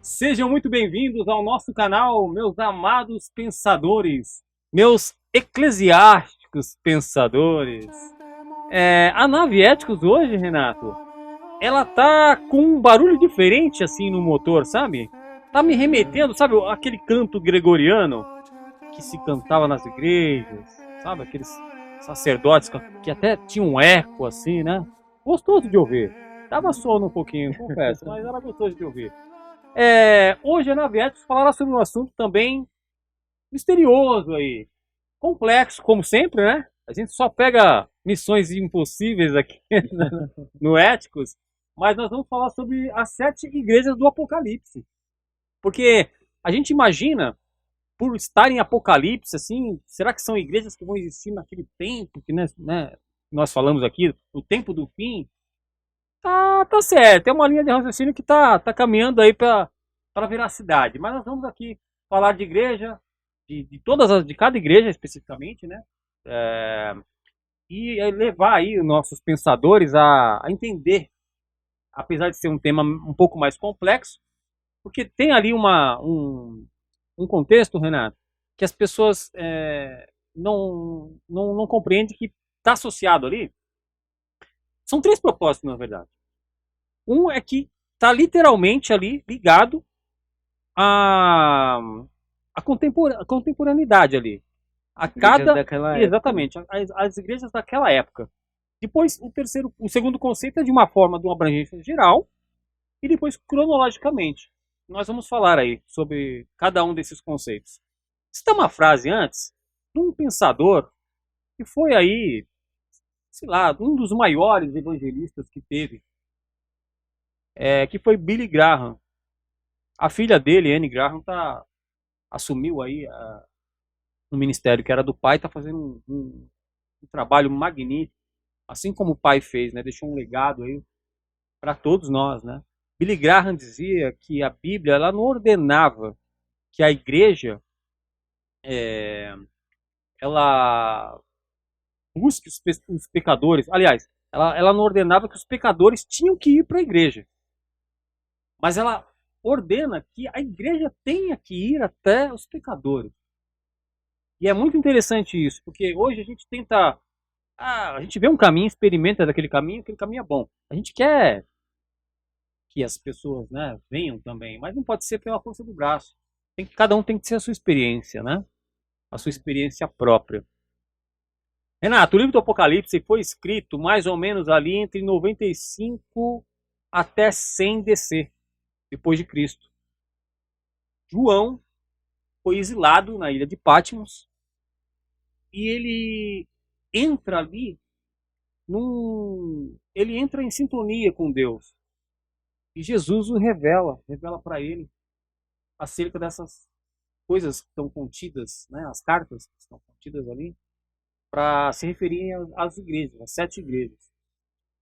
Sejam muito bem-vindos ao nosso canal, meus amados pensadores, meus eclesiásticos pensadores. A nave Éticos hoje, Renato, ela tá com um barulho diferente assim no motor, sabe? Tá me remetendo, sabe, aquele canto gregoriano que se cantava nas igrejas, sabe? Aqueles sacerdotes que até tinham um eco assim, né? Gostoso de ouvir. Dava sono um pouquinho, confesso, mas era gostoso de ouvir. Hoje a Navietros falará sobre um assunto também misterioso aí, complexo, como sempre, né? A gente só pega missões impossíveis aqui no Éticos, mas nós vamos falar sobre as 7 igrejas do Apocalipse. Porque a gente imagina, por estar em Apocalipse, assim, será que são igrejas que vão existir naquele tempo que nós falamos aqui, o tempo do fim? Tá certo. É uma linha de raciocínio que tá caminhando aí para a veracidade. Mas nós vamos aqui falar de igreja, de cada igreja especificamente, né? É, e levar aí os nossos pensadores a entender, apesar de ser um tema um pouco mais complexo, porque tem ali um contexto, Renato, que as pessoas não compreendem que está associado ali. São 3 propósitos, na verdade. Um é que está literalmente ali ligado à, à contemporaneidade ali. A Igrejas cada. daquela época, né? Exatamente, as igrejas daquela época. Depois, o segundo conceito é de uma abrangência geral, e depois cronologicamente. Nós vamos falar aí sobre cada um desses conceitos. Cita uma frase antes de um pensador que foi aí, sei lá, um dos maiores evangelistas que teve, que foi Billy Graham. A filha dele, Anne Graham, assumiu aí no ministério que era do pai, está fazendo um trabalho magnífico, assim como o pai fez, né? Deixou um legado aí para todos nós, né? Billy Graham dizia que a Bíblia ela não ordenava que a igreja é, ela busque os pecadores. Aliás, ela não ordenava que os pecadores tinham que ir para a igreja, mas ela ordena que a igreja tenha que ir até os pecadores. E é muito interessante isso, porque hoje a gente tenta. A gente vê um caminho, experimenta daquele caminho, aquele caminho é bom. A gente quer que as pessoas, né, venham também, mas não pode ser pela força do braço. Cada um tem que ter a sua experiência, né? A sua experiência própria. Renato, o livro do Apocalipse foi escrito mais ou menos ali entre 95 até 100 DC, depois de Cristo. João foi exilado na ilha de Patmos e ele entra ali ele entra em sintonia com Deus. E Jesus o revela para ele acerca dessas coisas que estão contidas, né, as cartas que estão contidas ali, para se referirem às igrejas, às 7 igrejas.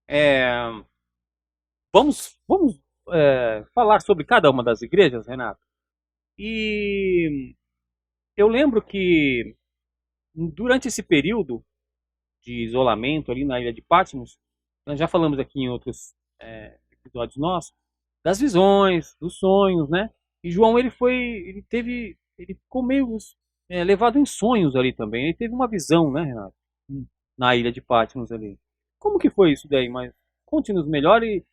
É, vamos falar sobre cada uma das igrejas, Renato. E eu lembro que durante esse período de isolamento ali na ilha de Patmos, nós já falamos aqui em outros episódios nossos, das visões, dos sonhos, né? E João ele ficou meio levado em sonhos ali também. Ele teve uma visão, né, Renato? Na ilha de Patmos ali. Como que foi isso daí? Mas conte-nos melhor e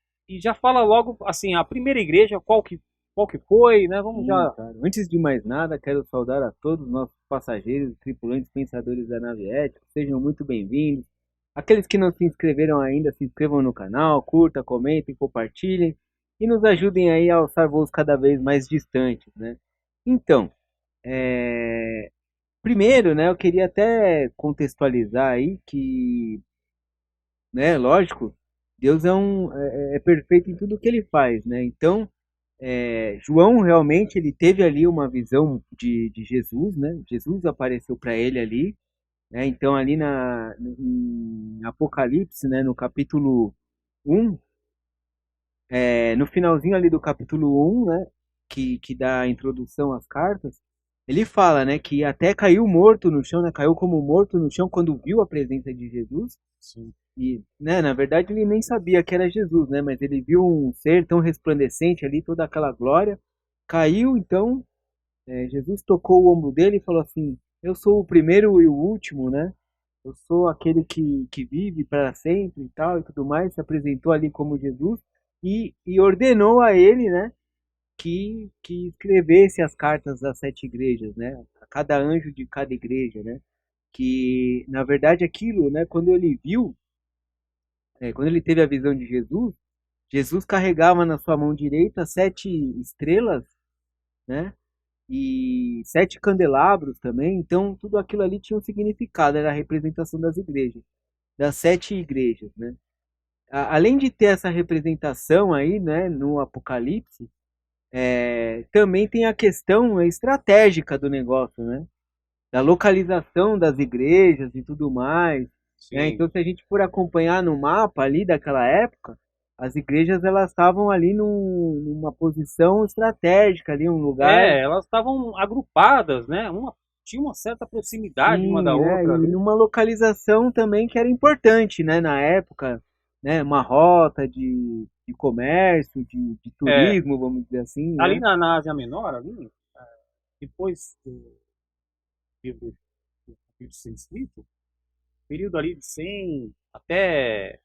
já fala logo assim a primeira igreja qual que foi, né? Vamos Sim, já. cara. Antes de mais nada, quero saudar a todos os nossos passageiros, tripulantes, pensadores da nave ética. Sejam muito bem-vindos. Aqueles que não se inscreveram ainda, se inscrevam no canal, curta, comentem, compartilhem e nos ajudem aí a alçar voos cada vez mais distantes, né? Então, primeiro, né, eu queria até contextualizar aí que, né, lógico, Deus é perfeito em tudo que ele faz, né? Então, João realmente ele teve ali uma visão de Jesus, né? Jesus apareceu para ele ali, né? Então ali em Apocalipse, né? No capítulo 1, no finalzinho ali do capítulo 1, né? Que dá a introdução às cartas, ele fala, né? Que até caiu morto no chão, né? Caiu como morto no chão quando viu a presença de Jesus. Sim. E, né, na verdade ele nem sabia que era Jesus, né? Mas ele viu um ser tão resplandecente ali, toda aquela glória. caiu, então Jesus tocou o ombro dele e falou assim: eu sou o primeiro e o último, né? Eu sou aquele que vive para sempre e tal e tudo mais. Se apresentou ali como Jesus e ordenou a ele, né? Que escrevesse as cartas das 7 igrejas, né? A cada anjo de cada igreja, né? Que na verdade aquilo, né? Quando ele teve a visão de Jesus, Jesus carregava na sua mão direita 7 estrelas, né? E 7 candelabros também. Então tudo aquilo ali tinha um significado, era a representação das igrejas, das 7 igrejas, né? Além de ter essa representação aí, né, no Apocalipse, também tem a questão estratégica do negócio, né? Da localização das igrejas e tudo mais, né? Sim. Então, se a gente for acompanhar no mapa ali daquela época, as igrejas elas estavam ali numa posição estratégica, ali um lugar, Elas estavam agrupadas, né? Tinha uma certa proximidade uma da sim, né? outra E ali. numa localização também que era importante, né? Na época, né? Uma rota de comércio, de É, turismo, vamos dizer assim, ali né? na Ásia Menor, ali, depois do livro, do livro ser escrito, período ali de 100 até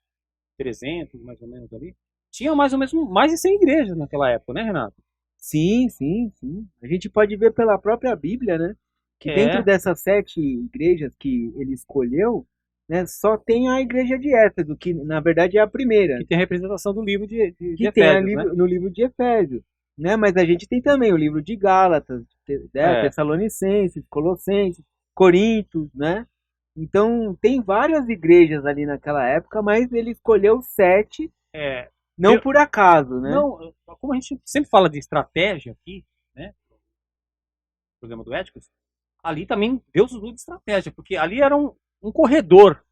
300, mais ou menos ali, tinha mais ou menos mais de 100 igrejas naquela época, né, Renato? Sim, sim, sim. A gente pode ver pela própria Bíblia, né? Que dentro É, dessas 7 igrejas que ele escolheu, né, só tem a igreja de Éfeso, que na verdade é a primeira, que tem a representação do livro de que tem Efésios, ali né? no livro de Efésios, né? Mas a gente tem também o livro de Gálatas, né, É, Tessalonicenses, Colossenses, Corintos, né? Então tem várias igrejas ali naquela época, mas ele escolheu 7, é, não por acaso, né? não, como a gente sempre fala de estratégia aqui, né, no programa do Éticos, ali também Deus usou de estratégia, porque ali era um corredor,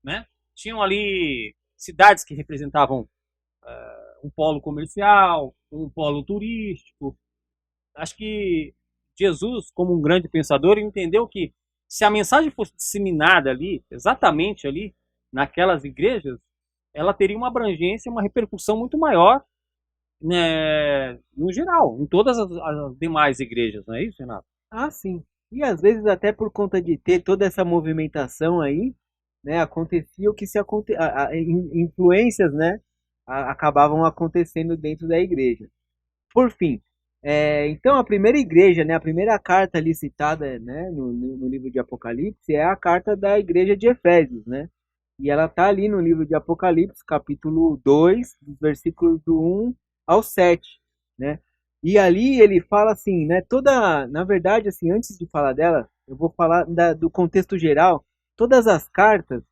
né? Tinham ali cidades que representavam um polo comercial, um polo turístico. Acho que Jesus, como um grande pensador, entendeu que se a mensagem fosse disseminada ali, exatamente ali, naquelas igrejas, ela teria uma abrangência, uma repercussão muito maior, né, no geral, em todas as demais igrejas, não é isso, Renato? Ah, sim. E às vezes até por conta de ter toda essa movimentação aí, né, acontecia o que se influências, né, acabavam acontecendo dentro da igreja. Por fim, então a primeira igreja, né, a primeira carta ali citada, né, no livro de Apocalipse é a carta da igreja de Efésios, né? E ela tá ali no livro de Apocalipse, capítulo 2, dos versículos do 1 ao 7, né? E ali ele fala assim, né, na verdade, assim, antes de falar dela, eu vou falar do contexto geral. Todas as cartas,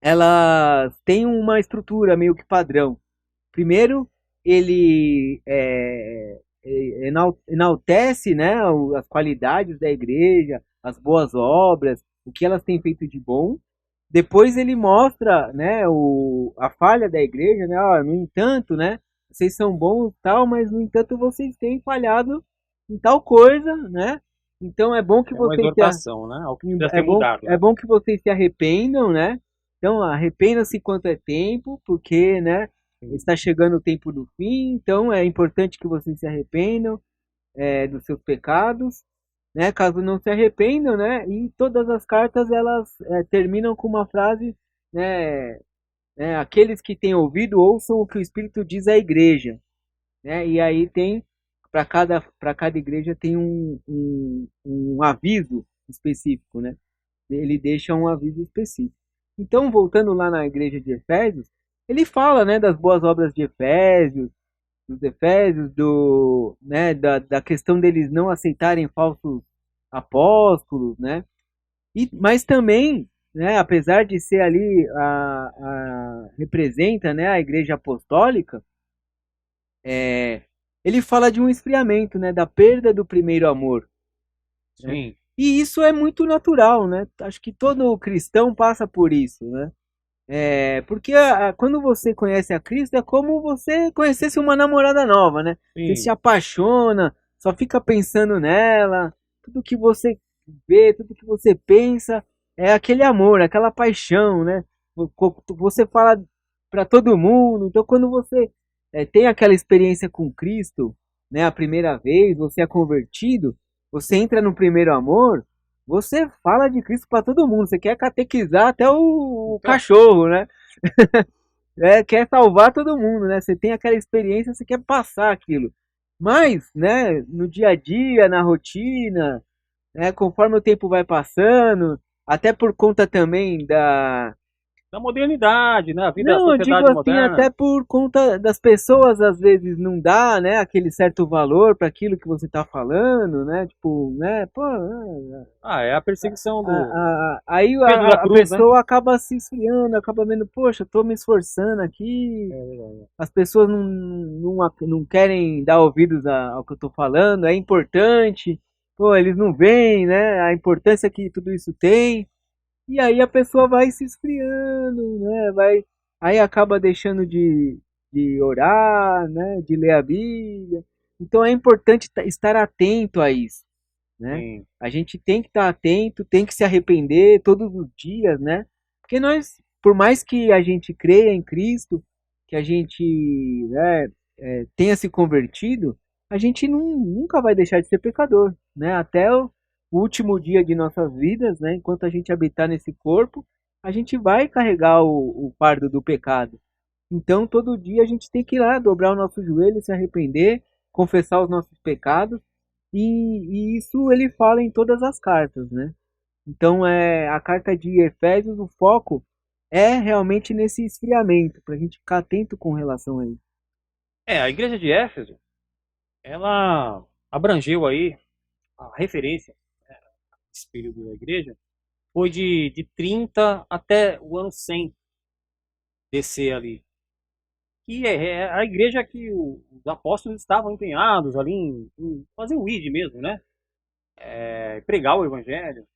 elas têm uma estrutura meio que padrão. Primeiro, ele enaltece, né, as qualidades da igreja, as boas obras, o que elas têm feito de bom. Depois ele mostra, né, a falha da igreja, né, ó, no entanto, né, vocês são bons e tal, mas no entanto vocês têm falhado em tal coisa, né? Então é bom que É uma vocês exortação, né, ao que precisa é ser bom, mudado, é né? bom que vocês se arrependam, né? Então, arrependam-se quanto é tempo, porque, né, Sim. está chegando o tempo do fim, então é importante que vocês se arrependam dos seus pecados, né? Caso não se arrependam, né? E todas as cartas elas terminam com uma frase, né? Aqueles que têm ouvido ouçam o que o Espírito diz à igreja, né? E aí tem para cada igreja tem um aviso específico, né? Ele deixa um aviso específico. Então, voltando lá na igreja de Efésios, ele fala, né, das boas obras de Efésios, dos Efésios, né, da questão deles não aceitarem falsos apóstolos, né? Mas também, né, apesar de ser ali representa, né, a igreja apostólica, é, ele fala de um esfriamento, né, da perda do primeiro amor, né? Sim. E isso é muito natural, né? Acho que todo cristão passa por isso, né? Porque quando você conhece a Cristo é como você conhecesse uma namorada nova, né? Você se Sim. apaixona, só fica pensando nela, tudo que você vê, tudo que você pensa é aquele amor, aquela paixão, né? Você fala para todo mundo, então quando você tem aquela experiência com Cristo, né, a primeira vez, você é convertido, você entra no primeiro amor, você fala de Cristo para todo mundo, você quer catequizar até o Então, cachorro, né? Quer salvar todo mundo, né? Você tem aquela experiência, você quer passar aquilo. Mas, né, no dia a dia, na rotina, né, conforme o tempo vai passando, até por conta também da modernidade, né? A vida, a não, eu digo sociedade assim, até moderna. por conta das pessoas, às vezes, não dá, né, aquele certo valor para aquilo que você tá falando, né, tipo, né, pô, Ah, é a perseguição do aí Pedro da a Cruz, né? pessoa acaba se esfriando, acaba vendo, poxa, eu tô me esforçando aqui, as pessoas não querem dar ouvidos ao que eu tô falando, é importante, pô, eles não veem, né, a importância que tudo isso tem, e aí a pessoa vai se esfriando, né? Aí acaba deixando de orar, né? De ler a Bíblia. Então é importante estar atento a isso, né? Sim. A gente tem que estar atento, tem que se arrepender todos os dias, né? Porque nós, por mais que a gente creia em Cristo, que a gente, né, tenha se convertido, a gente nunca vai deixar de ser pecador, né? Até o último dia de nossas vidas, né? Enquanto a gente habitar nesse corpo, a gente vai carregar o fardo do pecado. Então, todo dia a gente tem que ir lá, dobrar o nosso joelho, se arrepender, confessar os nossos pecados, e isso ele fala em todas as cartas, né? Então, a carta de Efésios, o foco é realmente nesse esfriamento, para a gente ficar atento com relação a isso. É, a igreja de Éfeso, ela abrangeu aí a referência, né, desse período da igreja, foi de 30 até o ano 100 descer ali. Que é a igreja que os apóstolos estavam empenhados ali em fazer o ID mesmo, né? Pregar o evangelho.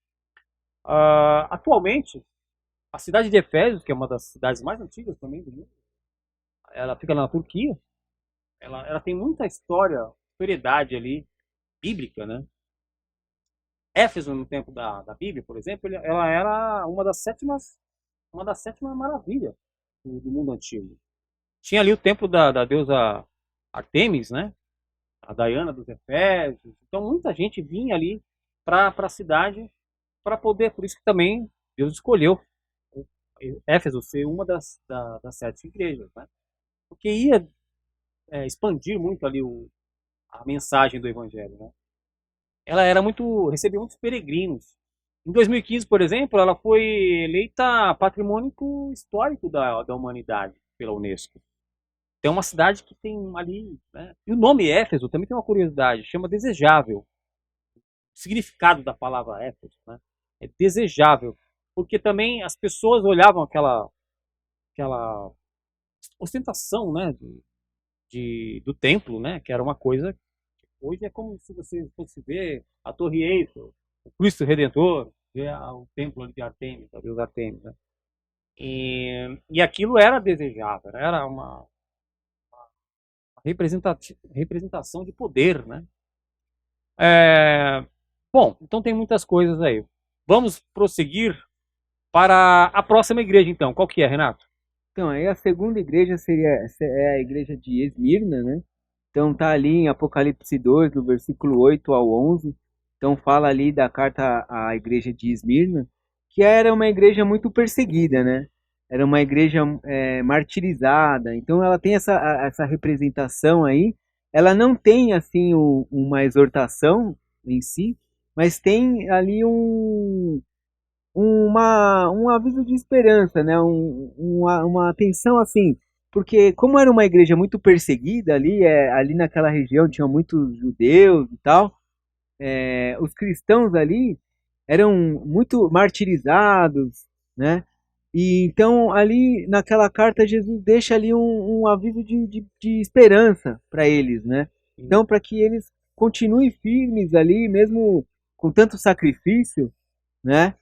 Atualmente, a cidade de Efésios, que é uma das cidades mais antigas também do mundo, ela fica na Turquia. Ela tem muita história, historiedade ali, bíblica, né? Éfeso, no tempo da Bíblia, por exemplo, ela era uma das sétimas maravilhas do mundo antigo. Tinha ali o templo da deusa Artemis, né? A Diana dos Efésios. Então muita gente vinha ali para a cidade para poder, por isso que também Deus escolheu Éfeso ser uma das sete igrejas, né? Porque ia expandir muito ali a mensagem do evangelho, né? Ela recebia muitos peregrinos. Em 2015, por exemplo, ela foi eleita Patrimônio Histórico da Humanidade pela Unesco. Tem uma cidade que tem ali, né? E o nome Éfeso também tem uma curiosidade, chama desejável. O significado da palavra Éfeso, né? É desejável, porque também as pessoas olhavam aquela ostentação, né, do templo, né, que era uma coisa que hoje é como se você fosse ver a Torre Eiffel, o Cristo Redentor, ver o templo de Artemis, a deusa Artemis, né? E aquilo era desejável, era uma representação de poder, né? É, bom, então tem muitas coisas aí. Vamos prosseguir para a próxima igreja, então. Qual que é, Renato? Então, aí a segunda igreja é a igreja de Esmirna, né? Então tá ali em Apocalipse 2, do versículo 8 ao 11. Então fala ali da carta à igreja de Esmirna, que era uma igreja muito perseguida, né? Era uma igreja martirizada. Então ela tem essa representação aí. Ela não tem assim uma exortação em si, mas tem ali um aviso de esperança, né? Uma atenção assim, porque como era uma igreja muito perseguida ali, ali naquela região tinha muitos judeus e tal, os cristãos ali eram muito martirizados, né? E então ali naquela carta Jesus deixa ali um aviso de esperança para eles, né? Então para que eles continuem firmes ali, mesmo com tanto sacrifício, né?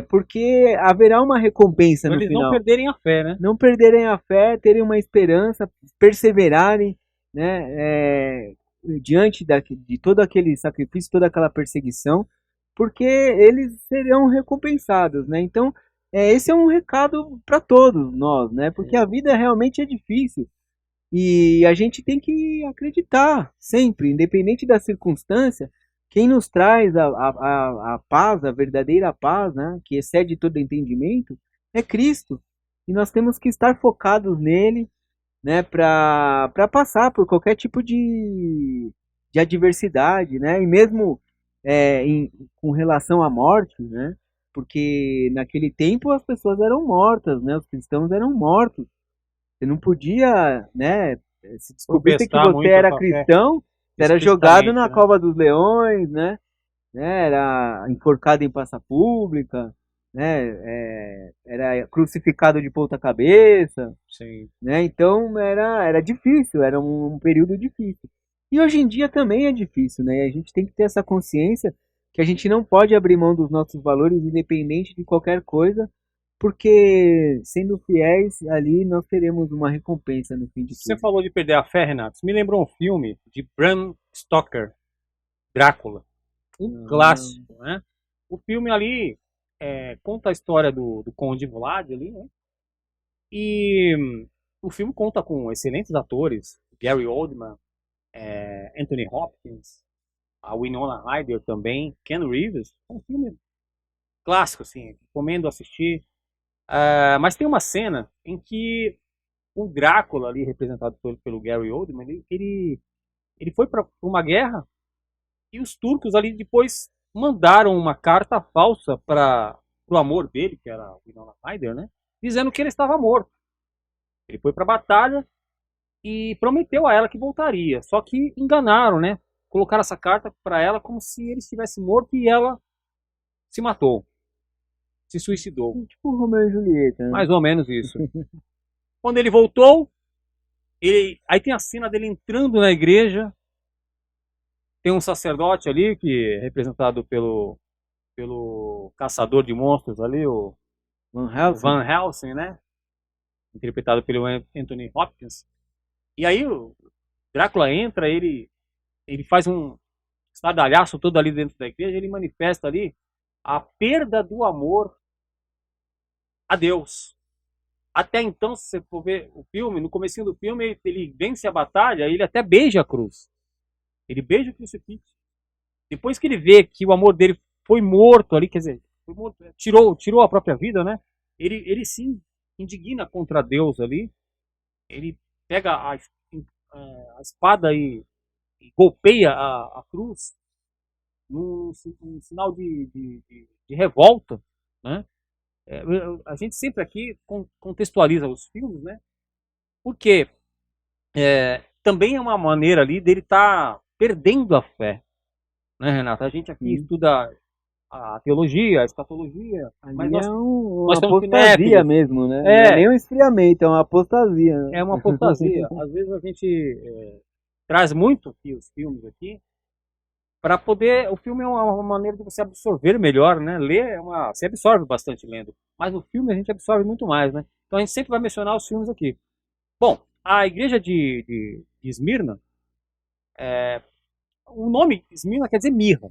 Porque haverá uma recompensa Para no eles não final. perderem a fé, né? Não perderem a fé, terem uma esperança, perseverarem, né? Diante de todo aquele sacrifício, toda aquela perseguição, porque eles serão recompensados, né? Então, esse é um recado para todos nós, né? Porque a vida realmente é difícil. E a gente tem que acreditar sempre, independente da circunstância, quem nos traz a paz, a verdadeira paz, né, que excede todo entendimento, é Cristo. E nós temos que estar focados nele, né, para passar por qualquer tipo de adversidade, né, e mesmo com relação à morte, né, porque naquele tempo as pessoas eram mortas, né, os cristãos eram mortos. Você não podia, né, se descobrisse que Professar você muito a era sua fé cristão, você era jogado explicitamente, na né? cova dos leões, né, era enforcado em praça pública, né, era crucificado de ponta cabeça, Sim. né? Então era difícil, era um período difícil. E hoje em dia também é difícil, né? A gente tem que ter essa consciência que a gente não pode abrir mão dos nossos valores independente de qualquer coisa, porque sendo fiéis ali nós teremos uma recompensa no fim de Você tudo. falou de perder a fé, Renato. Isso me lembrou um filme de Bram Stoker, Drácula. Um Ah, clássico, né? O filme ali conta a história do Conde Vlad ali, né? E o filme conta com excelentes atores, Gary Oldman, Anthony Hopkins, a Winona Ryder também, Ken Reeves. É um filme clássico, assim, recomendo assistir. Mas tem uma cena em que o Drácula ali, representado pelo Gary Oldman, ele foi para uma guerra e os turcos ali depois mandaram uma carta falsa para o amor dele, que era o Winona Ryder, né? Dizendo que ele estava morto. Ele foi para a batalha e prometeu a ela que voltaria. Só que enganaram, né? Colocaram essa carta para ela como se ele estivesse morto e ela se matou, se suicidou. tipo Romeu e Julieta, né? Mais ou menos isso. Quando ele voltou, aí tem a cena dele entrando na igreja. Tem um sacerdote ali que é representado pelo caçador de monstros ali, Van o Helsing. Van Helsing, né? Interpretado pelo Anthony Hopkins. E aí o Drácula entra, ele faz um estardalhaço todo ali dentro da igreja, ele manifesta ali a perda do amor a Deus. Até então, se você for ver o filme, no comecinho do filme, ele vence a batalha, ele até beija a cruz. Ele beija o crucifixo. Depois que ele vê que o amor dele foi morto ali, quer dizer, foi morto, tirou a própria vida, né? Ele se indigna contra Deus ali. Ele pega a espada e golpeia a cruz num sinal de revolta, né? A gente sempre aqui contextualiza os filmes, né? Porque também é uma maneira ali dele estar perdendo a fé, né, Renato? A gente aqui Sim. estuda a teologia, a escatologia, mas Ali nós, é nós uma somos apostasia cinéfilos. mesmo, né? Não é É, nem um esfriamento, é uma apostasia, né? é uma fantasia. Às vezes a gente traz muito aqui os filmes aqui para poder. O filme é uma maneira de você absorver melhor, né? Ler você absorve bastante lendo, mas no filme a gente absorve muito mais, né? Então a gente sempre vai mencionar os filmes aqui. Bom, a igreja de Esmirna, o nome Esmirna quer dizer mirra,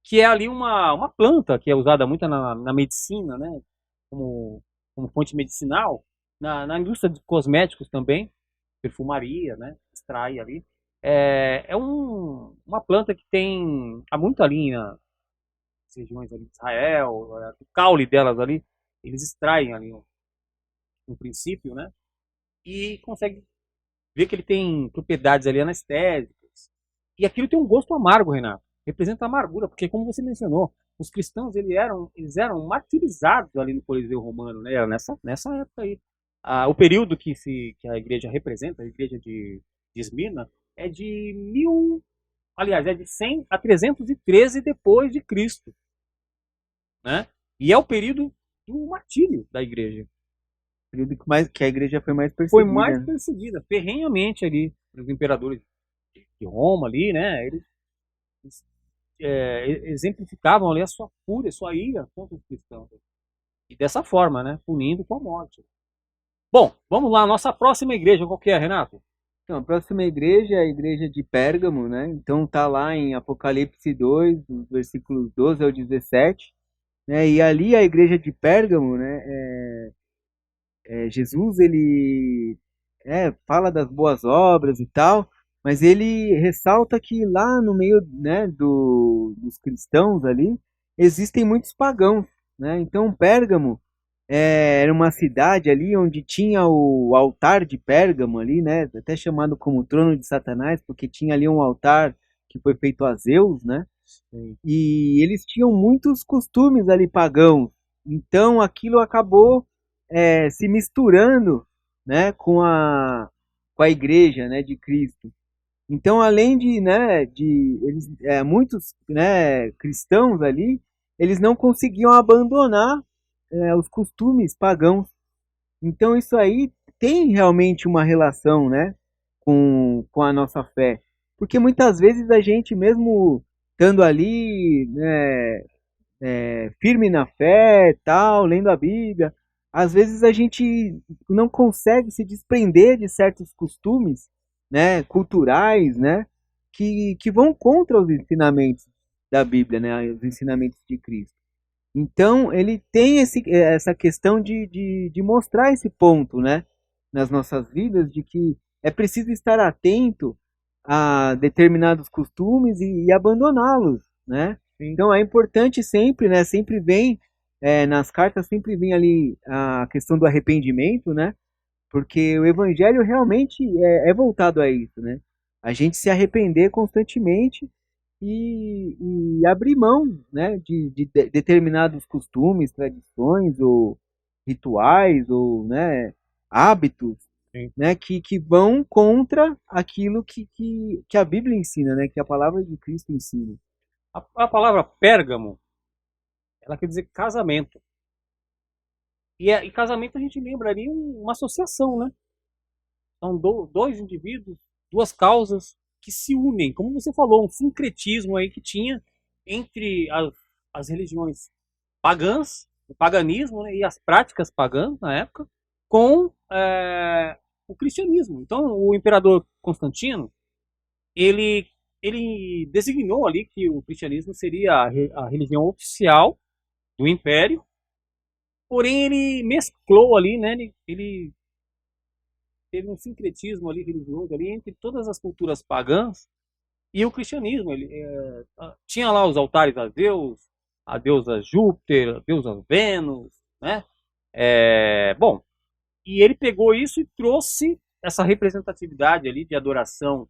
que é ali uma planta que é usada muito na medicina, né? Como fonte medicinal, na indústria de cosméticos também, perfumaria, né? Extrai ali. Uma planta que tem há muito ali nas regiões ali de Israel, o caule delas ali, eles extraem ali um princípio, né? E consegue ver que ele tem propriedades ali anestésicas. E aquilo tem um gosto amargo, Renato. Representa amargura, porque como você mencionou, os cristãos eles eram martirizados ali no Coliseu Romano, né? Era nessa época aí. O período que a igreja representa, a igreja de Esmirna, é de 100 a 313 depois de Cristo, né? E é o período do martírio da igreja. Período que a igreja foi mais Foi mais perseguida. perseguida, ferrenhamente ali, pelos imperadores de Roma ali, né? Eles exemplificavam ali a sua fúria, a sua ira contra os cristãos. E dessa forma, né? Punindo com a morte. Bom, vamos lá, nossa próxima igreja, qual que é, Renato? Então, a próxima igreja é a igreja de Pérgamo, né? Então tá lá em Apocalipse 2, dos versículos 12 ao 17, né? E ali a igreja de Pérgamo, né? Jesus, ele fala das boas obras e tal, mas ele ressalta que lá no meio, né, dos cristãos ali, existem muitos pagãos, né? Então Pérgamo era uma cidade ali onde tinha o altar de Pérgamo ali, né? Até chamado como trono de Satanás, porque tinha ali um altar que foi feito a Zeus, né? Sim. E eles tinham muitos costumes ali pagãos. Então aquilo acabou se misturando, né, com a igreja, né, de Cristo. Então, além de, né, de eles, muitos, né, cristãos ali, eles não conseguiam abandonar os costumes pagãos. Então, isso aí tem realmente uma relação, né, com a nossa fé. Porque muitas vezes a gente, mesmo estando ali, né, firme na fé, tal, lendo a Bíblia, às vezes a gente não consegue se desprender de certos costumes, né, culturais, né, que vão contra os ensinamentos da Bíblia, né, os ensinamentos de Cristo. Então, ele tem essa questão de mostrar esse ponto, né, nas nossas vidas, de que é preciso estar atento a determinados costumes e abandoná-los, né? Sim. Então, é importante sempre, né, sempre vem, nas cartas sempre vem ali a questão do arrependimento, né? Porque o evangelho realmente é voltado a isso, né? A gente se arrepender constantemente e abrir mão, né, de determinados costumes, tradições ou rituais ou, né, hábitos, Sim. né, que vão contra aquilo que a Bíblia ensina, né, que a palavra de Cristo ensina. A palavra Pérgamo, ela quer dizer casamento. E casamento a gente lembra ali uma associação, né? São dois indivíduos, duas causas que se unem, como você falou, um sincretismo aí que tinha entre as religiões pagãs, o paganismo, né, e as práticas pagãs na época, com o cristianismo. Então, o imperador Constantino, ele, ele designou ali que o cristianismo seria a religião oficial do império, porém ele mesclou ali, né, ele teve um sincretismo ali religioso ali entre todas as culturas pagãs e o cristianismo. Ele tinha lá os altares a deusa Júpiter, a deusa Vênus, né? Bom, e ele pegou isso e trouxe essa representatividade ali de adoração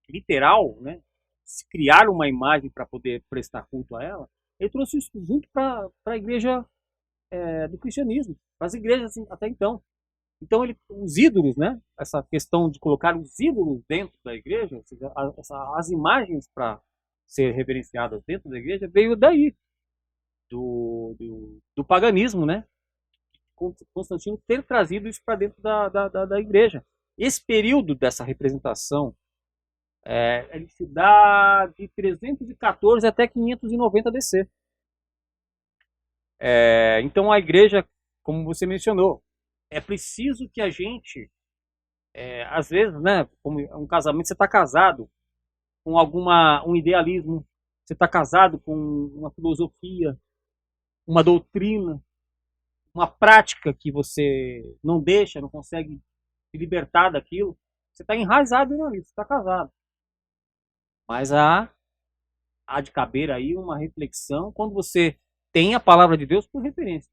literal, né? Se criar uma imagem para poder prestar culto a ela. Ele trouxe isso junto para a igreja do cristianismo, para as igrejas assim, até então. Então, os ídolos, né? Essa questão de colocar os ídolos dentro da igreja, ou seja, as imagens para ser reverenciadas dentro da igreja, veio daí, do paganismo, né? Constantino ter trazido isso para dentro da igreja. Esse período dessa representação, ele se dá de 314 até 590 DC. Então, a igreja, como você mencionou, é preciso que a gente às vezes, né, como um casamento, você está casado com um idealismo, você está casado com uma filosofia, uma doutrina, uma prática que você não deixa, não consegue se libertar daquilo, você está enraizado nisso, você está casado. Mas há de caber aí uma reflexão quando você tem a palavra de Deus por referência.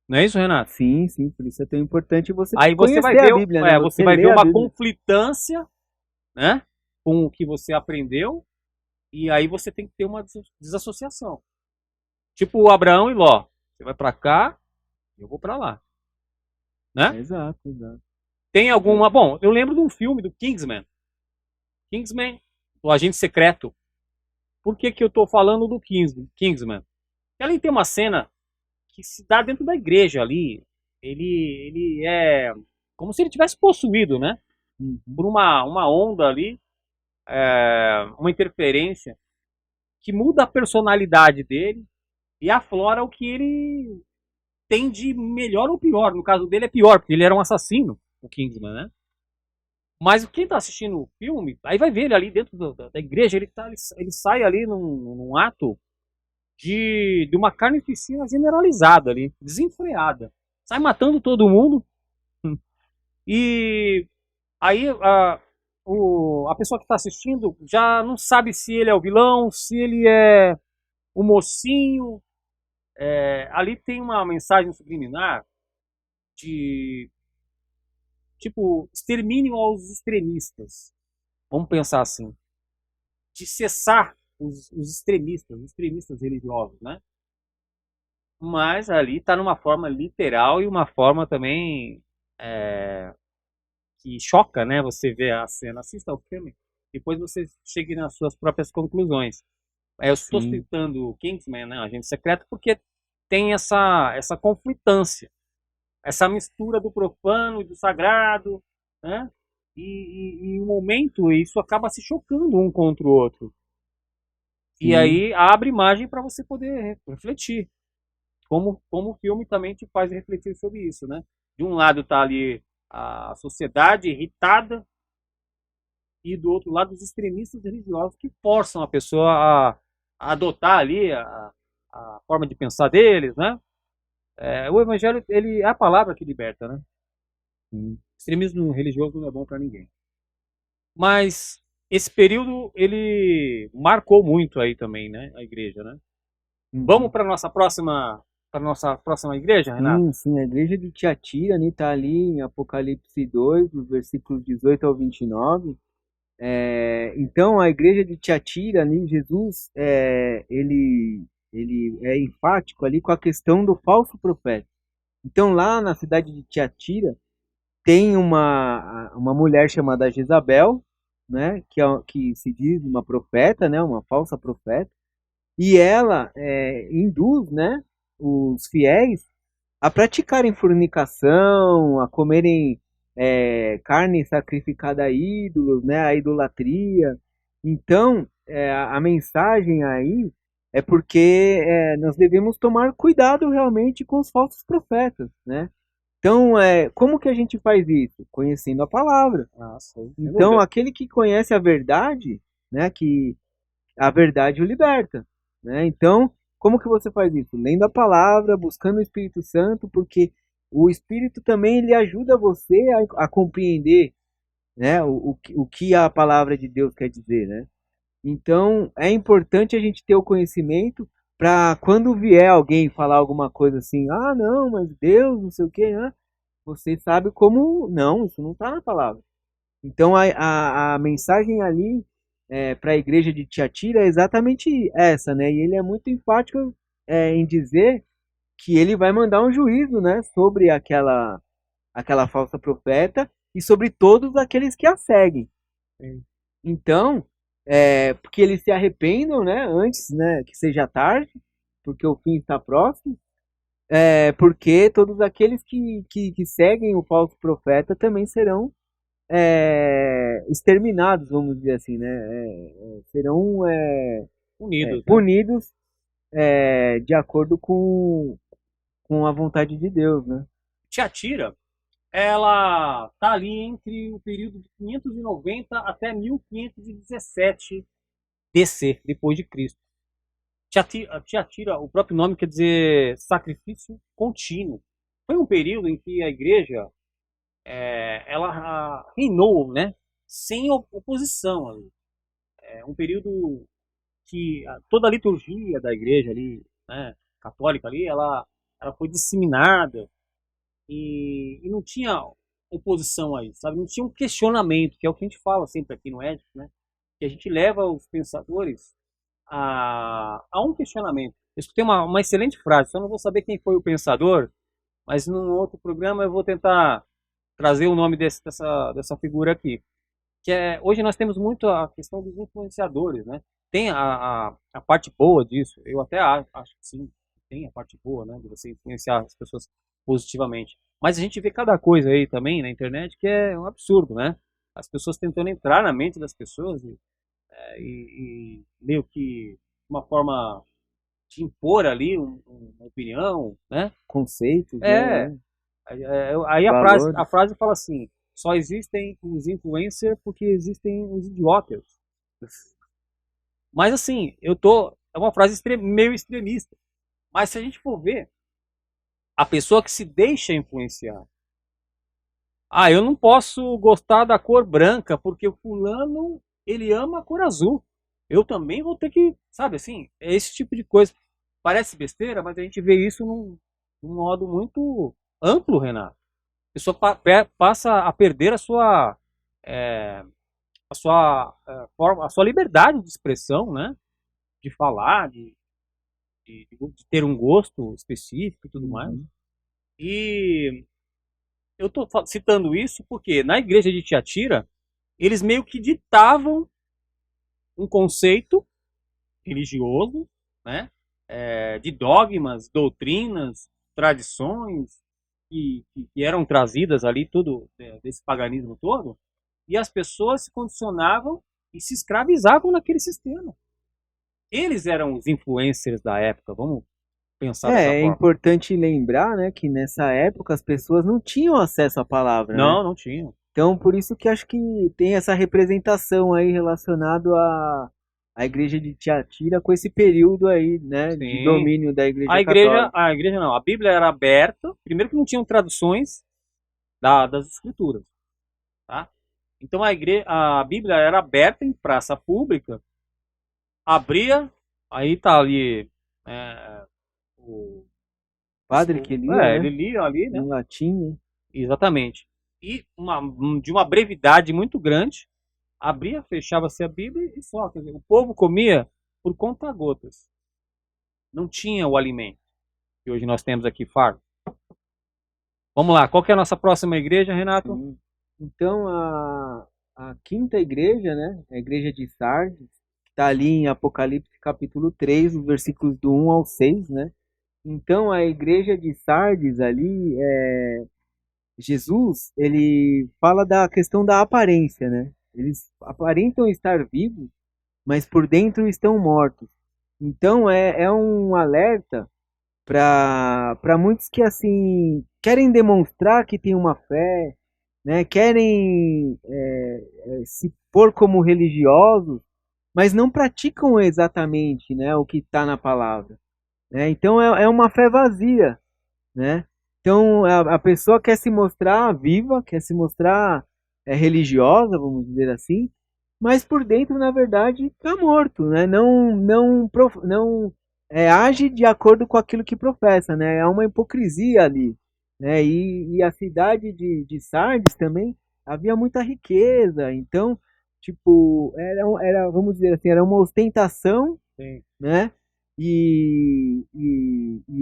Não é isso, Renato? Sim, sim, por isso é tão importante você Aí você vai conhecer a ver, Bíblia, né? você Você vai ver lê a uma Bíblia. conflitância, né, com o que você aprendeu. E aí você tem que ter uma desassociação. Tipo o Abraão e Ló. Você vai para cá, eu vou para lá. Né? Exato, exato. Tem alguma. Bom, eu lembro de um filme do Kingsman. Kingsman, o agente secreto. Por que eu tô falando do Kingsman? Ali tem uma cena que se dá dentro da igreja ali. Ele é como se ele tivesse possuído, né? Uhum. Por uma onda ali, uma interferência que muda a personalidade dele e aflora o que ele tem de melhor ou pior. No caso dele é pior, porque ele era um assassino, o Kingsman, né? Mas quem tá assistindo o filme, aí vai ver ele ali dentro da igreja, ele sai ali num ato de uma carnificina generalizada ali, desenfreada. Sai matando todo mundo. E aí a pessoa que está assistindo já não sabe se ele é o vilão, se ele é o mocinho. Ali tem uma mensagem subliminar de tipo extermínio aos extremistas. Vamos pensar assim, de cessar os extremistas religiosos, né? Mas ali está numa forma literal e uma forma também é, que choca, né? Você vê a cena, assista ao filme, depois você chegue nas suas próprias conclusões. Eu estou Sim, citando o Kingsman, né, Agente Secreto, porque tem essa conflitância, essa mistura do profano e do sagrado, né? E um momento isso acaba se chocando um contra o outro. E sim. aí abre margem para você poder refletir. Como o filme também te faz refletir sobre isso, né? De um lado está ali a sociedade irritada e do outro lado os extremistas religiosos que forçam a pessoa a adotar ali a forma de pensar deles, né? O evangelho ele é a palavra que liberta, né? Sim. Extremismo religioso não é bom para ninguém. Mas esse período ele marcou muito aí também, né? A igreja, né? Vamos Uhum. para nossa próxima igreja, Renato? Sim, sim, a igreja de Tiatira, né, tá ali em Apocalipse 2, dos versículos 18 ao 29. Então, a igreja de Tiatira, ali, Jesus, ele é enfático ali com a questão do falso profeta. Então, lá na cidade de Tiatira, tem uma mulher chamada Jezabel, né, que se diz uma profeta, né, uma falsa profeta, e ela induz, né, os fiéis a praticarem fornicação, a comerem carne sacrificada a ídolos, né, a idolatria. Então, a mensagem aí é porque nós devemos tomar cuidado realmente com os falsos profetas, né? Então, como que a gente faz isso? Conhecendo a palavra. Ah, sei, sem Então, dúvida. aquele que conhece a verdade, né, que a verdade o liberta, né? Então, como que você faz isso? Lendo a palavra, buscando o Espírito Santo, porque o Espírito também ele ajuda você a compreender, né, o que a palavra de Deus quer dizer, né? Então, é importante a gente ter o conhecimento para quando vier alguém falar alguma coisa assim, ah, não, mas Deus, não sei o quê, né? Você sabe como, não, isso não está na palavra. Então a mensagem ali para a igreja de Tiatira é exatamente essa, né? E ele é muito enfático em dizer que ele vai mandar um juízo, né, sobre aquela falsa profeta e sobre todos aqueles que a seguem. Sim. Então, porque eles se arrependam, né, antes, né, que seja tarde, porque o fim está próximo. Porque todos aqueles que seguem o falso profeta também serão exterminados, vamos dizer assim, né? Serão Unidos, né? punidos de acordo com a vontade de Deus, né? Tiatira, ela tá ali entre o período de 590 até 1517 DC, depois de Cristo. Tiatira, o próprio nome quer dizer sacrifício contínuo. Foi um período em que a igreja ela reinou, né, sem oposição ali. É um período que toda a liturgia da igreja ali, né, católica ali, ela foi disseminada e não tinha oposição a isso, sabe? Não tinha um questionamento, que é o que a gente fala sempre aqui no Édipo, né? Que a gente leva os pensadores a um questionamento. Eu escutei uma excelente frase, só não vou saber quem foi o pensador, mas num outro programa eu vou tentar trazer o nome dessa figura aqui. Que hoje nós temos muito a questão dos influenciadores, né? Tem a parte boa disso, eu até acho que sim, tem a parte boa, né? De você influenciar as pessoas positivamente. Mas a gente vê cada coisa aí também na internet que é um absurdo, né? As pessoas tentando entrar na mente das pessoas e meio que uma forma de impor ali uma opinião, né? Conceitos, É, né? aí Valores. a frase fala assim: só existem os influencers porque existem os idiotas. Mas assim, é uma frase meio extremista. Mas se a gente for ver, a pessoa que se deixa influenciar, Ah, eu não posso gostar da cor branca porque o fulano, ele ama a cor azul. Eu também vou ter que, sabe assim, é esse tipo de coisa. Parece besteira, mas a gente vê isso num modo muito amplo, Renato. A pessoa passa a perder é, a sua liberdade de expressão, né? De falar, de ter um gosto específico e tudo mais. Uhum. E eu estou citando isso porque na igreja de Tiatira, eles meio que ditavam um conceito religioso, né? De dogmas, doutrinas, tradições que eram trazidas ali, tudo desse paganismo todo, e as pessoas se condicionavam e se escravizavam naquele sistema. Eles eram os influencers da época, vamos pensar dessa É forma. importante lembrar, né, que nessa época as pessoas não tinham acesso à palavra, né? Não, não tinham. Então, por isso que acho que tem essa representação aí relacionado à igreja de Tiatira com esse período aí, né, de Sim. domínio da igreja A igreja, católica. a igreja não, a Bíblia era aberta, primeiro que não tinham traduções das escrituras, tá? Então a Bíblia era aberta em praça pública, abria, aí tá ali é, o, Padre que lia, ele né, lia ali, né? em latim, né? Exatamente. E de uma brevidade muito grande, abria, fechava-se a Bíblia e só, quer dizer, o povo comia por conta-gotas. Não tinha o alimento que hoje nós temos aqui farto. Vamos lá, qual que é a nossa próxima igreja, Renato? Sim. Então, a quinta igreja, né, a igreja de Sardes, que está ali em Apocalipse capítulo 3, os versículos do 1 ao 6, né? Então, a igreja de Sardes ali, Jesus, ele fala da questão da aparência, né? Eles aparentam estar vivos, mas por dentro estão mortos. Então, é um alerta para muitos que assim querem demonstrar que tem uma fé, né? Querem se pôr como religiosos, mas não praticam exatamente, né, o que está na palavra, né? Então é uma fé vazia, né? Então a pessoa quer se mostrar viva, quer se mostrar religiosa, vamos dizer assim, mas por dentro, na verdade, está morto, né? Não age de acordo com aquilo que professa, né? É uma hipocrisia ali, né? E a cidade de Sardes também havia muita riqueza, então, tipo, vamos dizer assim, era uma ostentação, Sim. né? E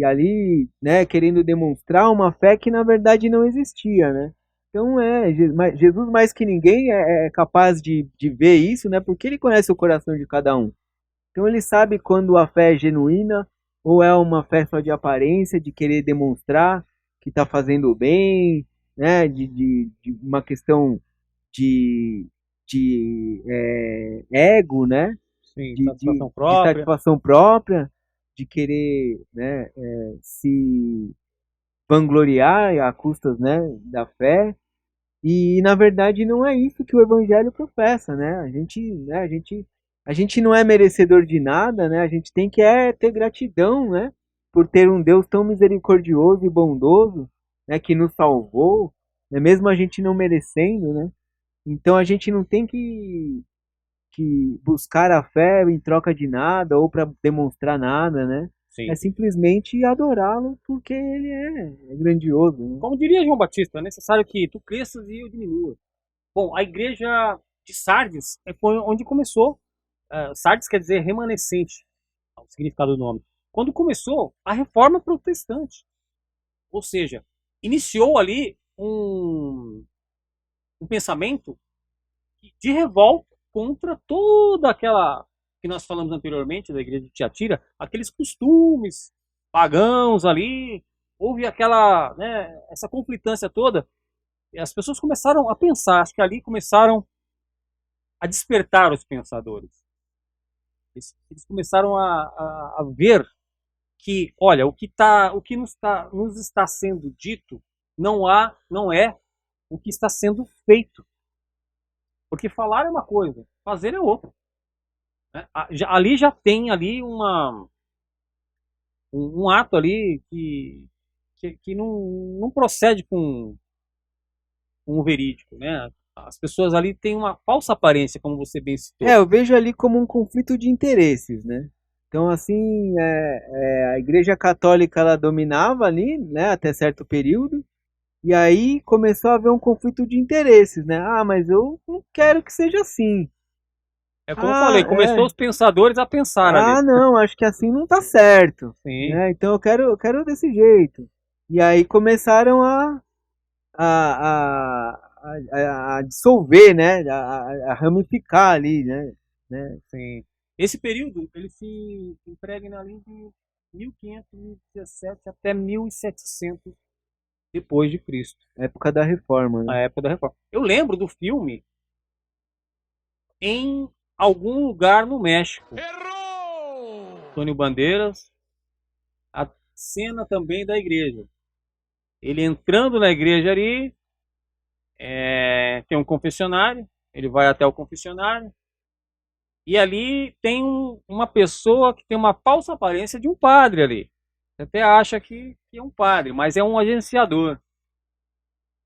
ali, né, querendo demonstrar uma fé que na verdade não existia, né? Então Jesus mais que ninguém é capaz de ver isso, né? Porque ele conhece o coração de cada um. Então ele sabe quando a fé é genuína ou é uma fé só de aparência, de querer demonstrar que está fazendo o bem, né? De uma questão de, de ego, né? Sim, de, de, satisfação de própria. satisfação própria, de querer, né, se vangloriar a custas, né, da fé. E na verdade não é isso que o evangelho professa, né? A gente não é merecedor de nada, né? A gente tem que ter gratidão, né, por ter um Deus tão misericordioso e bondoso, né, que nos salvou, né, mesmo a gente não merecendo, né? Então a gente não tem que buscar a fé em troca de nada ou para demonstrar nada, né? É Sim. simplesmente adorá-lo porque ele é grandioso, né? Como diria João Batista, é necessário que tu cresças e eu diminua. Bom, a igreja de Sardes foi onde começou. Sardes quer dizer remanescente, é o significado do nome. Quando começou a reforma protestante. Ou seja, iniciou ali um pensamento de revolta contra toda aquela que nós falamos anteriormente da igreja de Tiatira, aqueles costumes pagãos ali, houve aquela, né, essa conflitância toda, e as pessoas começaram a pensar, acho que ali começaram a despertar os pensadores. Eles começaram a ver que, olha, o que nos está sendo dito não é o que está sendo feito. Porque falar é uma coisa, fazer é outra. Né? Ali já tem ali um ato ali que não procede com o verídico, né? As pessoas ali têm uma falsa aparência, como você bem citou. Eu vejo ali como um conflito de interesses, né? Então, assim, a Igreja Católica ela dominava ali, né, até certo período, e aí começou a haver um conflito de interesses, né? Ah, mas eu não quero que seja assim. É como eu Ah, falei, começou os pensadores a pensar ali. Ah, não, acho que assim não tá certo, Sim, né? Então eu quero desse jeito. E aí começaram a dissolver, né? A ramificar ali, né? sim. Esse período, ele se impregna ali de 1517 até 1700 depois de Cristo, Época da reforma, a né? época da Reforma. Eu lembro do filme em algum lugar no México. Antônio Bandeiras, a cena também da igreja. Ele entrando na igreja ali, tem um confessionário, ele vai até o confessionário, e ali tem uma pessoa que tem uma falsa aparência de um padre ali. Você até acha que é um padre, mas é um agenciador.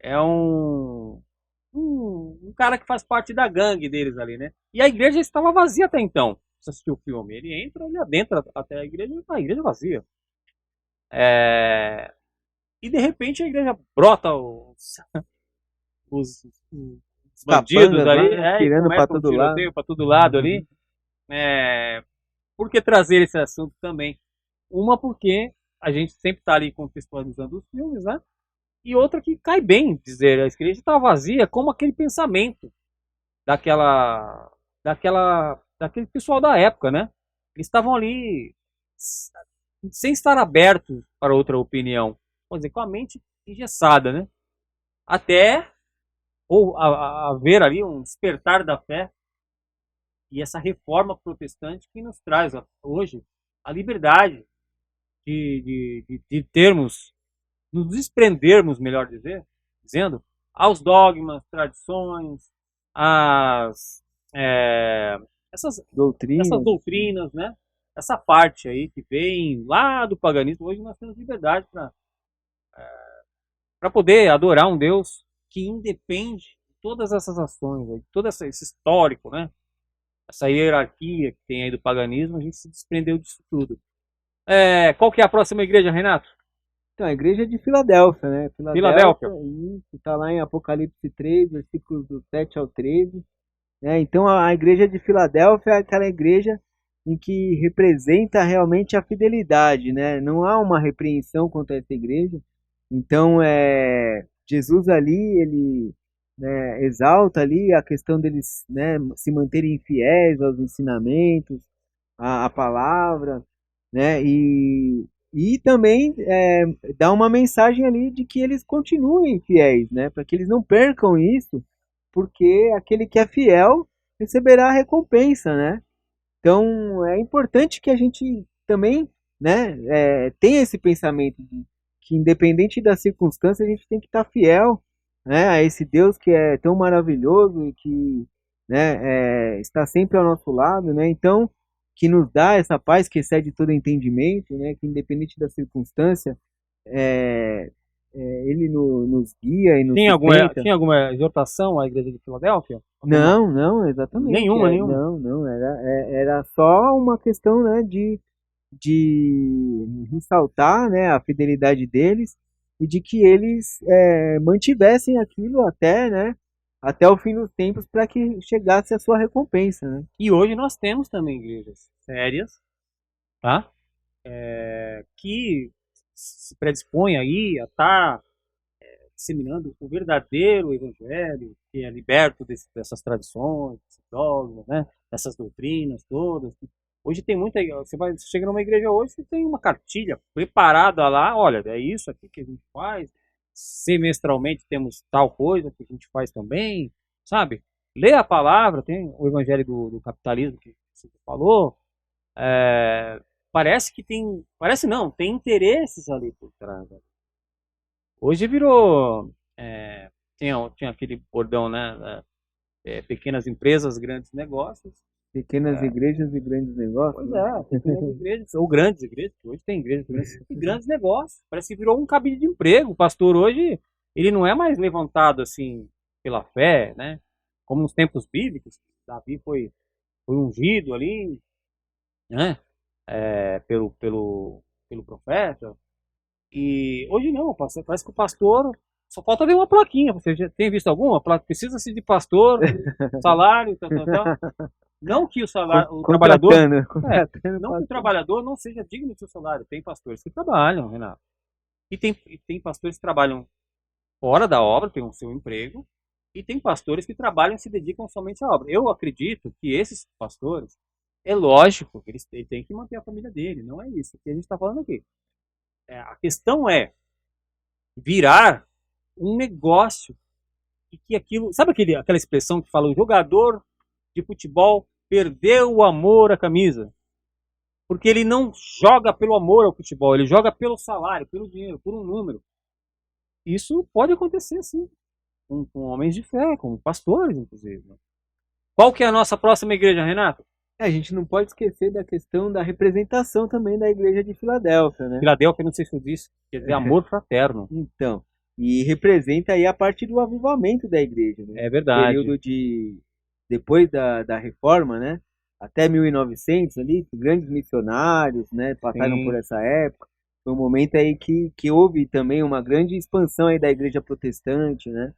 É um cara que faz parte da gangue deles ali, né? E a igreja estava vazia até então. Você assistiu o filme? Ele entra, ele adentra até a igreja vazia. É, e de repente a igreja brota os bandidos Capangas lá, ali, né? e Tirando pra começa um todo lado. tiroteio para todo lado ali. É, por que trazer esse assunto também? Uma porque a gente sempre está ali contextualizando os filmes, né? E outra que cai bem dizer, a igreja está vazia como aquele pensamento daquele pessoal da época, né? Eles estavam ali sem estar abertos para outra opinião, vamos dizer, com a mente engessada, né? Até ou haver ali um despertar da fé e essa reforma protestante que nos traz hoje a liberdade de termos, nos desprendermos, melhor dizendo, aos dogmas, tradições, às, é, essas Doutrina. doutrinas, né? Essa parte aí que vem lá do paganismo, hoje nós temos liberdade para poder adorar um Deus que independe de todas essas ações, de todo esse histórico, né? Essa hierarquia que tem aí do paganismo, a gente se desprendeu disso tudo. Qual que é a próxima igreja, Renato? Então, a igreja de Filadélfia, né? Filadélfia. Filadélfia, isso, está lá em Apocalipse 3, versículos do 7 ao 13. Né? Então, a igreja de Filadélfia é aquela igreja em que representa realmente a fidelidade, né? Não há uma repreensão contra essa igreja. Então, Jesus ali, ele, né, exalta ali a questão deles, né, se manterem fiéis aos ensinamentos, à palavra, né? E também dá uma mensagem ali de que eles continuem fiéis, né? Para que eles não percam isso, porque aquele que é fiel receberá a recompensa, né? Então é importante que a gente também, né, tenha esse pensamento de que independente das circunstâncias a gente tem que estar fiel, né, a esse Deus que é tão maravilhoso e que, né, está sempre ao nosso lado, né? Então que nos dá essa paz que excede todo entendimento, né? Que independente da circunstância, é, ele nos guia e nos sustenta. Tinha alguma exortação à igreja de Filadélfia? Alguma? Não, não, exatamente. Nenhuma. Não, não, era só uma questão, né, de ressaltar, né, a fidelidade deles e de que eles mantivessem aquilo até, né, até o fim dos tempos para que chegasse a sua recompensa, né? E hoje nós temos também igrejas sérias, tá? Que se predispõem aí a estar disseminando o verdadeiro evangelho, que é liberto dessas tradições, desses dogmas, né? Dessas doutrinas todas. Hoje tem muita. Você chega numa igreja hoje, você tem uma cartilha preparada lá. Olha, é isso aqui que a gente faz. Semestralmente temos tal coisa que a gente faz também, sabe? Lê a palavra, tem o evangelho do capitalismo que você falou. Parece que tem. Parece não, tem interesses ali por trás. Né? Hoje virou. Tinha aquele bordão, né? Pequenas empresas, grandes negócios. Pequenas igrejas e grandes negócios, Pois né? pequenas igrejas, ou grandes igrejas, hoje tem igrejas grandes, e grandes negócios. Parece que virou um cabide de emprego. O pastor hoje ele não é mais levantado assim pela fé, né? Como nos tempos bíblicos, Davi foi ungido ali, né? Pelo profeta. E hoje não, parece que o pastor só falta ver uma plaquinha. Você já tem visto alguma? Precisa-se de pastor, salário, tal, tal, tal. Não que o trabalhador. Contratando Não que o pastor. trabalhador não seja digno do seu salário. Tem pastores que trabalham, Renato. E tem pastores que trabalham fora da obra, tem o seu emprego. E tem pastores que trabalham e se dedicam somente à obra. Eu acredito que esses pastores, é lógico que ele tem que manter a família dele. Não é isso que a gente está falando aqui. A questão é virar um negócio e que aquilo. Sabe aquela expressão que fala o jogador de futebol perdeu o amor à camisa? Porque ele não joga pelo amor ao futebol, ele joga pelo salário, pelo dinheiro, por um número. Isso pode acontecer sim, com homens de fé, com pastores, inclusive. Né? Qual que é a nossa próxima igreja, Renato? A gente não pode esquecer da questão da representação também da igreja de Filadélfia, né? Filadélfia, não sei se eu disse, quer dizer amor fraterno. Então, e representa aí a parte do avivamento da igreja, né? É verdade. Período depois da reforma, né? Até 1900 ali, grandes missionários, né? Passaram Sim. por essa época. Foi um momento aí que houve também uma grande expansão aí da igreja protestante, né?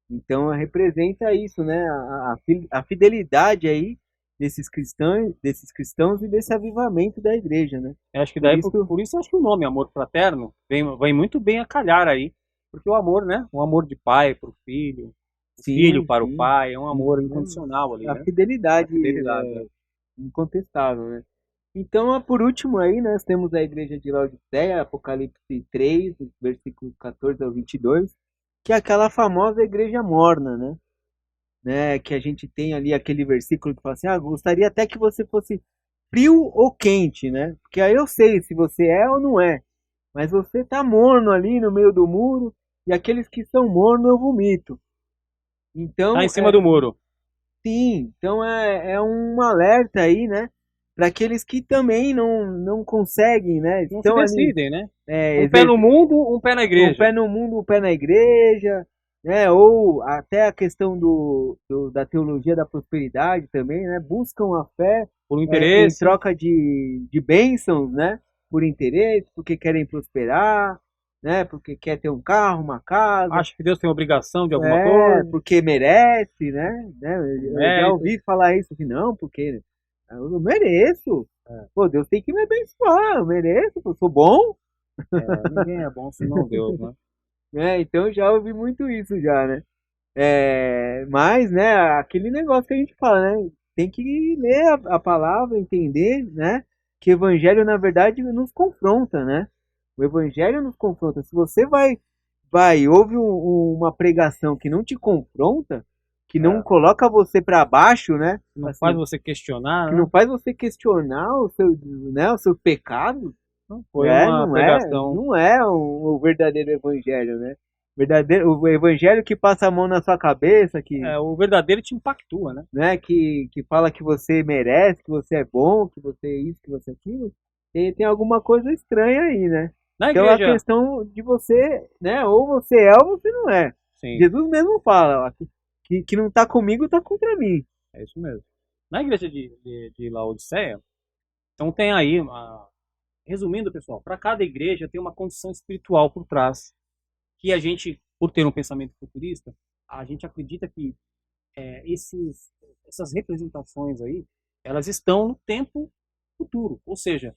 Então representa isso, né? A fidelidade aí desses cristãos e desse avivamento da igreja, né? Eu acho que Por daí, isso, por isso acho que o nome amor fraterno vem muito bem a calhar aí. Porque o amor, né? O amor de pai para o filho, o filho para o sim, pai, é um amor sim, incondicional ali, a né? A fidelidade fidelidade, né? é incontestável, né? Então, por último aí, nós temos a igreja de Laodiceia, Apocalipse 3, versículos 14 ao 22, que é aquela famosa igreja morna, né? Que a gente tem ali aquele versículo que fala assim, gostaria até que você fosse frio ou quente, né? Porque aí eu sei se você é ou não é. Mas você tá morno ali no meio do muro, e aqueles que são mornos eu vomito. Tá em Então, cima do muro. sim, então é um alerta aí, né? Para aqueles que também não conseguem, né? Não se Estão ali decidem, né? Um pé no exercendo mundo, um pé na um igreja. pé no mundo, um pé na igreja, né? Ou até a questão da teologia da prosperidade também, né? Buscam a fé Por um em interesse. troca de bênçãos, né? Por interesse, porque querem prosperar, né? Porque quer ter um carro, uma casa, Acho que Deus tem obrigação de alguma coisa. porque merece, né? Eu já Mérito. ouvi falar isso assim, não, porque eu mereço. É, Pô, Deus tem que me abençoar, eu mereço, eu sou bom, ninguém é bom senão Deus, né? né? Então já ouvi muito isso já, né? Mas, né, aquele negócio que a gente fala, né? Tem que ler a palavra, entender, né? Que o evangelho, na verdade, nos confronta, né? O evangelho nos confronta. Se você ouve uma pregação que não te confronta, que não É. coloca você para baixo, né? Não faz Assim, você questionar, que não né? faz você questionar o seu pecado, Não foi uma pregação. não é o verdadeiro evangelho, né? O evangelho que passa a mão na sua cabeça, O verdadeiro te impactua, né? né, que fala que você merece, que você é bom, que você é isso, que você é aquilo, tem alguma coisa estranha aí, né? Na Então a igreja, questão de você, né, ou você é ou você não é. sim, Jesus mesmo fala, ó, que não tá comigo, tá contra mim. é isso mesmo. Na igreja de Laodiceia, então tem aí, resumindo, pessoal, para cada igreja tem uma condição espiritual por trás, que a gente, por ter um pensamento futurista, a gente acredita que essas representações aí, elas estão no tempo futuro. Ou seja,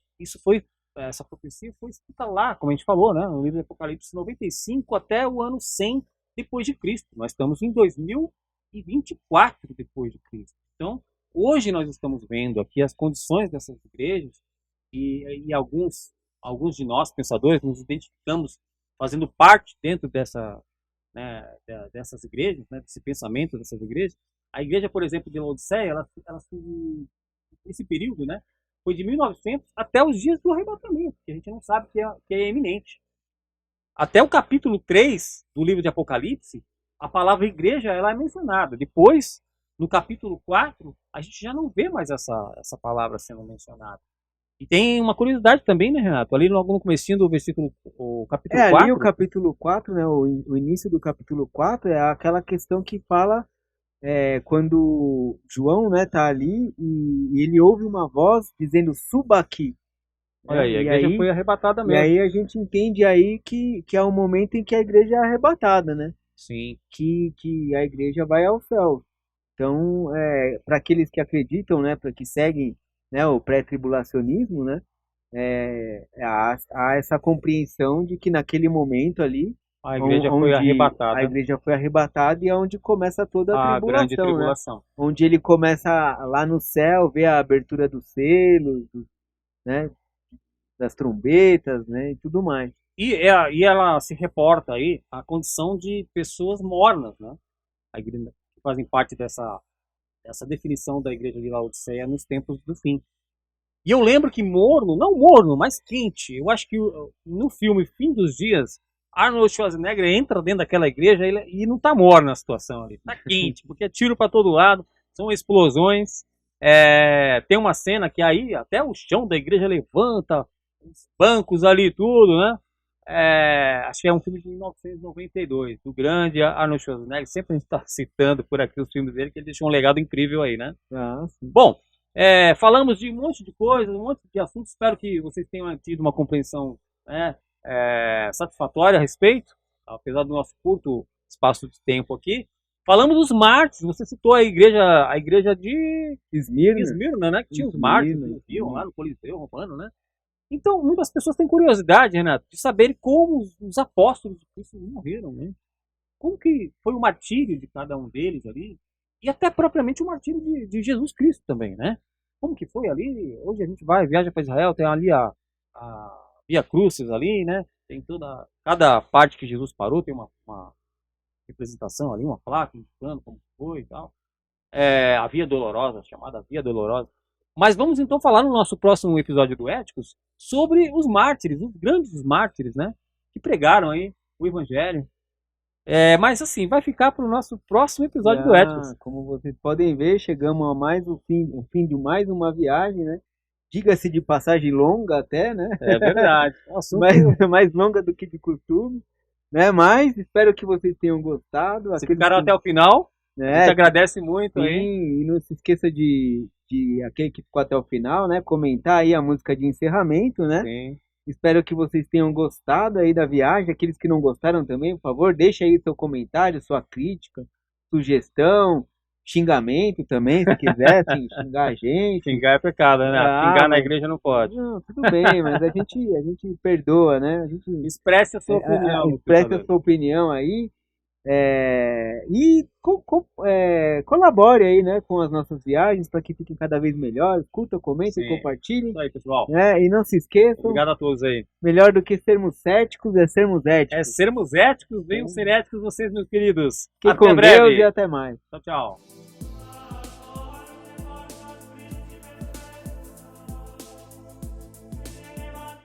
essa profecia foi escrita lá, como a gente falou, né, no livro de Apocalipse 95 até o ano 100 depois de Cristo. Nós estamos em 2024 depois de Cristo. Então, hoje nós estamos vendo aqui as condições dessas igrejas e alguns de nós, pensadores, nos identificamos fazendo parte dentro dessas igrejas, né, desse pensamento dessas igrejas. A igreja, por exemplo, de Laodiceia, esse período, né, foi de 1900 até os dias do arrebatamento, que a gente não sabe que é iminente. Até o capítulo 3 do livro de Apocalipse, a palavra igreja ela é mencionada. Depois, no capítulo 4, a gente já não vê mais essa palavra sendo mencionada. E tem uma curiosidade também, né, Renato? Ali logo no comecinho do versículo, o capítulo Ali 4. o capítulo 4, né, o início do capítulo 4 é aquela questão que fala quando João, né, tá ali e ele ouve uma voz dizendo suba aqui, Olha né? aí, a igreja foi arrebatada E mesmo. aí a gente entende aí que é o momento em que a igreja é arrebatada, né? Sim. Que a igreja vai ao céu. Então, para aqueles que acreditam, né, para que seguem, né, o pré-tribulacionismo, né, há essa compreensão de que naquele momento ali, A igreja foi a arrebatada. igreja foi arrebatada e é onde começa toda a A grande tribulação, né? tribulação. Onde ele começa lá no céu, ver a abertura dos selos, né, das trombetas, né, e tudo mais. E ela se reporta aí à condição de pessoas mornas, né? A igreja, que fazem parte dessa definição da igreja de Laodiceia nos tempos do fim. E eu lembro que morno, não morno, mas quente. Eu acho que no filme Fim dos Dias, Arnold Schwarzenegger entra dentro daquela igreja e não tá morno a situação ali. Tá quente, porque é tiro para todo lado, são explosões. Tem uma cena que aí até o chão da igreja levanta, os bancos ali e tudo, né? Acho que é um filme de 1992, do grande Arnold Schwarzenegger. Sempre a gente está citando por aqui os filmes dele, que ele deixou um legado incrível aí, né? Ah, sim. Bom, falamos de um monte de coisas, um monte de assuntos. Espero que vocês tenham tido uma compreensão, né, satisfatória a respeito, apesar do nosso curto espaço de tempo aqui. Falamos dos mártires. Você citou a igreja de Esmirna, né? Que tinha os mártires que viviam lá no Coliseu Romano, né? Então, muitas pessoas têm curiosidade, Renato, de saber como os apóstolos de Cristo morreram, né? Como que foi o martírio de cada um deles ali, e até propriamente o martírio de Jesus Cristo também, né? Como que foi ali? Hoje a gente viaja para Israel, tem ali a Via Crucis ali, né? Tem cada parte que Jesus parou, tem uma representação ali, uma placa indicando como foi e tal. A Via Dolorosa, chamada Via Dolorosa. Mas vamos então falar no nosso próximo episódio do Éticos sobre os mártires, os grandes mártires, né? Que pregaram aí o Evangelho. Mas assim, vai ficar para o nosso próximo episódio do Éticos. Como vocês podem ver, chegamos a o fim de mais uma viagem, né? Diga-se de passagem longa até, né? É verdade. O assunto... mais longa do que de costume, né? Mas espero que vocês tenham gostado. Se ficaram até o final, a gente agradece muito sim, aí. E não se esqueça de aquele que ficou até o final, né? Comentar aí a música de encerramento, né? Sim. Espero que vocês tenham gostado aí da viagem. Aqueles que não gostaram também, por favor, deixe aí seu comentário, sua crítica, sugestão, xingamento também, se quiser, assim, xingar a gente. Xingar é pecado, né? Xingar na igreja não pode. Não, tudo bem, mas a gente perdoa, né? Expresse a sua opinião. Expresse a sua opinião aí. Colabore aí, né, com as nossas viagens para que fiquem cada vez melhores. Curta, comentem, compartilhem. Isso aí, pessoal. E não se esqueçam. Obrigado a todos aí. Melhor do que sermos céticos é sermos éticos. É sermos éticos, venham ser éticos vocês, meus queridos. Fiquem com Deus e até mais. Tchau, tchau.